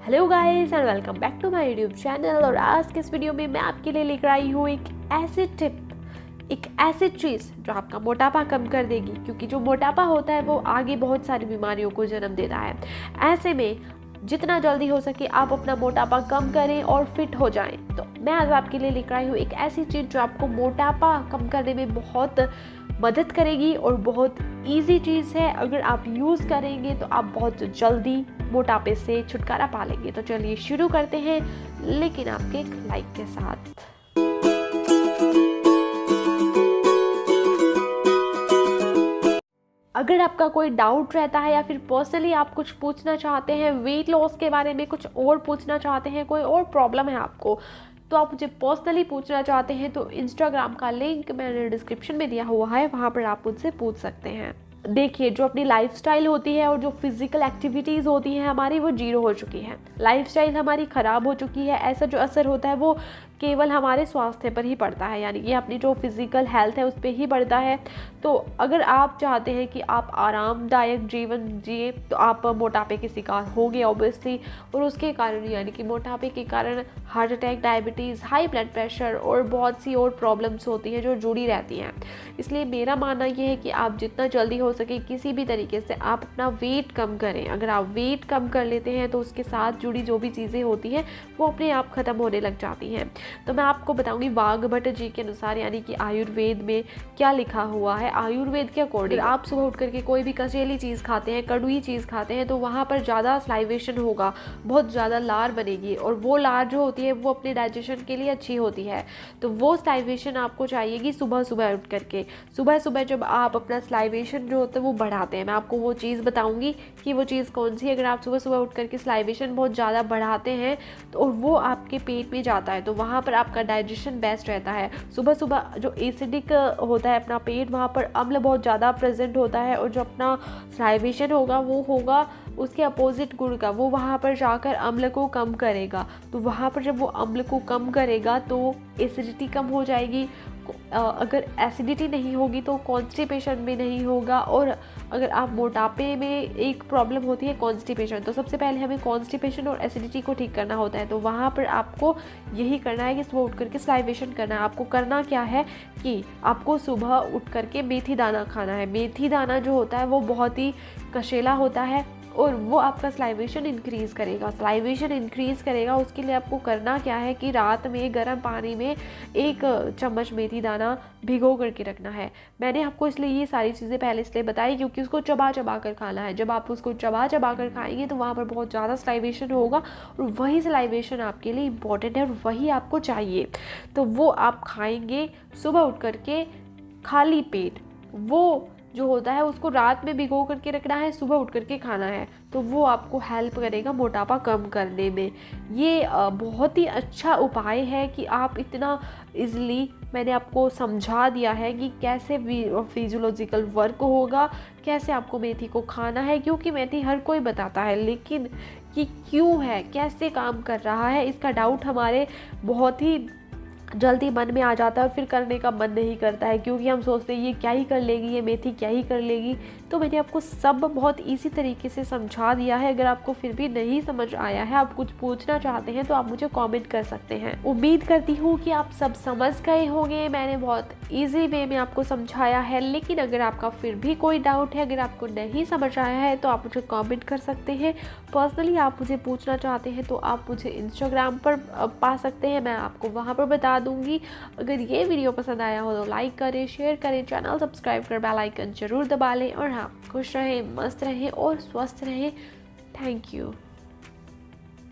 Hello guys and welcome back to my YouTube channel. और आज के इस वीडियो में मैं आपके लिए लेकर आई हूँ एक ऐसी टिप, एक ऐसी चीज़ जो आपका मोटापा कम कर देगी। क्योंकि जो मोटापा होता है वो आगे बहुत सारी बीमारियों को जन्म देता है। ऐसे में जितना जल्दी हो सके आप अपना मोटापा कम करें और फिट हो जाएं। तो मैं आज आपके लिए लेकर आई हूँ एक ऐसी चीज़ जो आपको मोटापा कम करने में बहुत मदद करेगी और बहुत इजी चीज़ है। अगर आप यूज़ करेंगे तो आप बहुत जल्दी मोटापे से छुटकारा पा लेंगे। तो चलिए शुरू करते हैं, लेकिन आपके एक लाइक के साथ। अगर आपका कोई डाउट रहता है या फिर पर्सनली आप कुछ पूछना चाहते हैं, वेट लॉस के बारे में कुछ और पूछना चाहते हैं, कोई और प्रॉब्लम है आपको, तो आप मुझे पर्सनली पूछना चाहते हैं तो इंस्टाग्राम का लिंक मैंने डिस्क्रिप्शन में दिया हुआ है, वहाँ पर आप मुझसे पूछ सकते हैं। देखिए, जो अपनी लाइफस्टाइल होती है और जो फिजिकल एक्टिविटीज़ होती हैं हमारी, वो जीरो हो चुकी है। लाइफस्टाइल हमारी ख़राब हो चुकी है। ऐसा जो असर होता है वो केवल हमारे स्वास्थ्य पर ही पड़ता है, यानी कि अपनी जो फिज़िकल हेल्थ है उस पर ही पड़ता है। तो अगर आप चाहते हैं कि आप आरामदायक जीवन जिए तो आप मोटापे के शिकार होंगे ऑब्वियसली, और उसके कारण यानी कि मोटापे के कारण heart attack, diabetes, high blood pressure और बहुत सी और प्रॉब्लम्स होती हैं जो जुड़ी रहती हैं। इसलिए मेरा मानना ये है कि आप जितना जल्दी हो सके किसी भी तरीके से आप अपना वेट कम करें। अगर आप वेट कम कर लेते हैं तो उसके साथ जुड़ी जो भी चीज़ें होती हैं वो अपने आप ख़त्म होने लग जाती हैं। तो मैं आपको बताऊंगी वाघभट्ट जी के अनुसार, यानी कि आयुर्वेद में क्या लिखा हुआ है। आयुर्वेद के अकॉर्डिंग आप सुबह उठ करके कोई भी कसेली चीज़ खाते हैं, कड़वी चीज़ खाते हैं, तो वहाँ पर ज़्यादा सलाइवेशन होगा, बहुत ज़्यादा लार बनेगी, और वो लार जो होती है वो अपने डाइजेशन के लिए अच्छी होती है। तो वो सलाइवेशन आपको चाहिएगी सुबह सुबह उठ करके। सुबह सुबह जब आप अपना सलाइवेशन जो होता है वो बढ़ाते हैं, मैं आपको वो चीज़ बताऊँगी कि वो चीज़ कौन सी है। अगर आप सुबह सुबह उठ करके सलाइवेशन बहुत ज़्यादा बढ़ाते हैं तो और वो आपके पेट में जाता है तो वहाँ पर आपका डाइजेशन बेस्ट रहता है। सुबह सुबह जो एसिडिक होता है अपना पेट, वहाँ पर अम्ल बहुत ज़्यादा प्रेजेंट होता है, और जो अपना सलाइवेशन होगा वो होगा उसके अपोजिट गुण का, वो वहाँ पर जाकर अम्ल को कम करेगा। तो वहाँ पर जब वो अम्ल को कम करेगा तो एसिडिटी कम हो जाएगी। अगर एसिडिटी नहीं होगी तो कॉन्स्टिपेशन भी नहीं होगा। और अगर आप मोटापे में एक प्रॉब्लम होती है कॉन्स्टिपेशन, तो सबसे पहले हमें कॉन्स्टिपेशन और एसिडिटी को ठीक करना होता है। तो वहाँ पर आपको यही करना है कि सुबह उठ करके सलाइवेशन करना है। आपको करना क्या है कि आपको सुबह उठ करके मेथी दाना खाना है। मेथी दाना जो होता है वो बहुत ही कशीला होता है और वो आपका सलाइवेशन इंक्रीज़ करेगा। सलाइवेशन इंक्रीज़ करेगा, उसके लिए आपको करना क्या है कि रात में गर्म पानी में 1 चम्मच मेथी दाना भिगो करके रखना है। मैंने आपको इसलिए ये सारी चीज़ें पहले इसलिए बताई क्योंकि उसको चबा चबा कर खाना है। जब आप उसको चबा चबा कर खाएंगे तो वहाँ पर बहुत ज़्यादा सलाइवेशन होगा, और वही सलाइवेशन आपके लिए इम्पॉर्टेंट है और वही आपको चाहिए। तो वो आप खाएँगे सुबह उठ करके खाली पेट। वो जो होता है उसको रात में भिगो करके रखना है, सुबह उठ करके खाना है। तो वो आपको हेल्प करेगा मोटापा कम करने में। ये बहुत ही अच्छा उपाय है कि आप इतना इजीली, मैंने आपको समझा दिया है कि कैसे फिजियोलॉजिकल वर्क होगा, कैसे आपको मेथी को खाना है। क्योंकि मेथी हर कोई बताता है, लेकिन ये क्यों है, कैसे काम कर रहा है, इसका डाउट हमारे बहुत ही जल्दी मन में आ जाता है, फिर करने का मन नहीं करता है क्योंकि हम सोचते हैं ये क्या ही कर लेगी, ये मेथी क्या ही कर लेगी। तो मैंने आपको सब बहुत इजी तरीके से समझा दिया है। अगर आपको फिर भी नहीं समझ आया है, आप कुछ पूछना चाहते हैं, तो आप मुझे कमेंट कर सकते हैं। उम्मीद करती हूँ कि आप सब समझ गए होंगे। मैंने बहुत ईजी वे में आपको समझाया है, लेकिन अगर आपका फिर भी कोई डाउट है, अगर आपको नहीं समझ आया है, तो आप मुझे कमेंट कर सकते हैं। पर्सनली आप मुझे पूछना चाहते हैं तो आप मुझे इंस्टाग्राम पर पा सकते हैं, मैं आपको वहाँ पर बता दूंगी। अगर ये वीडियो पसंद आया हो तो लाइक करें, शेयर करें, चैनल सब्सक्राइब कर बेल आइकन जरूर दबा लें। और हाँ, खुश रहें, मस्त रहें और स्वस्थ रहें। Thank you.